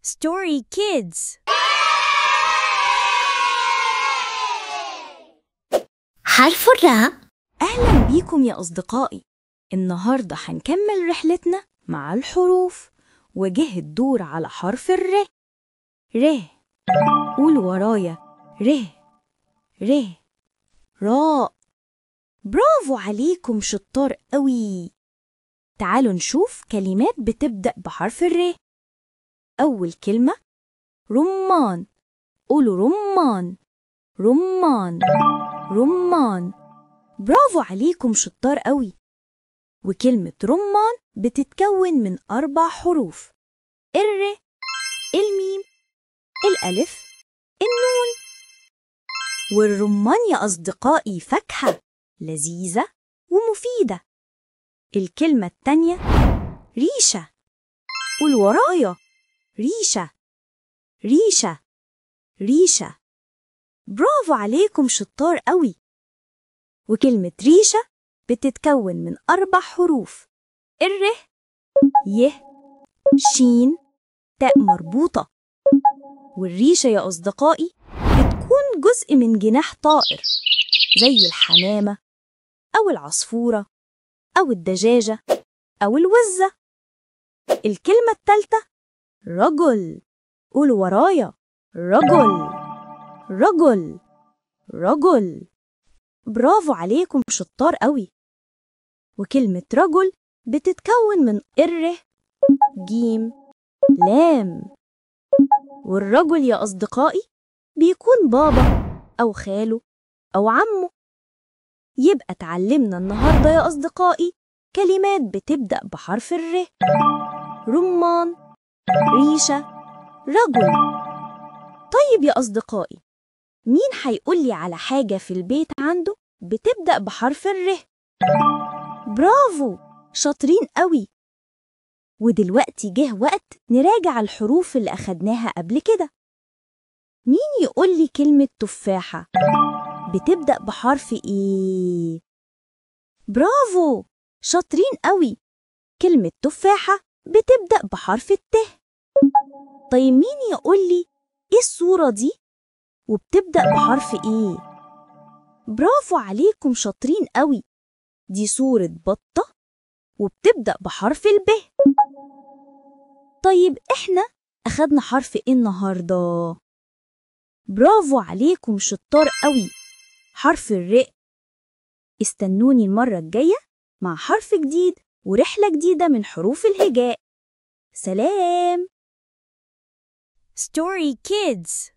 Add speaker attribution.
Speaker 1: Story Kids.
Speaker 2: حرف الراء.
Speaker 1: أهلا بيكم يا أصدقائي. النهاردة هنكمل رحلتنا مع الحروف، وجه الدور على حرف الر. ر. قول ورايا: ر ر راء. برافو عليكم، شطار قوي. تعالوا نشوف كلمات بتبدأ بحرف الر. أول كلمة رمان. قولوا رمان رمان رمان. برافو عليكم، شطار قوي. وكلمة رمان بتتكون من 4 حروف: الر، الميم، الألف، النون. والرمان يا أصدقائي فاكهة لذيذة ومفيدة. الكلمة التانية ريشة. قول ورايا: ريشة ريشة ريشة. برافو عليكم، شطار قوي. وكلمة ريشة بتتكون من 4 حروف: الر، ي، شين، تاء مربوطة. والريشة يا أصدقائي بتكون جزء من جناح طائر زي الحمامة أو العصفورة أو الدجاجة أو الوزة. الكلمة الثالثة رجل. قول ورايا: رجل رجل رجل. برافو عليكم، شطار قوي. وكلمة رجل بتتكون من الر، جيم، لام. والرجل يا أصدقائي بيكون بابا أو خاله أو عمه. يبقى اتعلمنا النهاردة يا أصدقائي كلمات بتبدأ بحرف الر: رمان، ريشة، رجل. طيب يا أصدقائي، مين هيقولي على حاجة في البيت عنده بتبدأ بحرف الر؟ برافو، شاطرين قوي. ودلوقتي جه وقت نراجع الحروف اللي أخدناها قبل كده. مين يقولي كلمة تفاحة بتبدأ بحرف إيه؟ برافو، شاطرين قوي. كلمة تفاحة بتبدأ بحرف الت. طيب مين يقولي إيه الصورة دي وبتبدأ بحرف إيه؟ برافو عليكم، شاطرين قوي. دي صورة بطة وبتبدأ بحرف الب. طيب إحنا أخدنا حرف إيه النهاردة؟ برافو عليكم، شطار قوي، حرف الراء. استنوني المرة الجاية مع حرف جديد ورحلة جديدة من حروف الهجاء. سلام.
Speaker 2: Story Kids.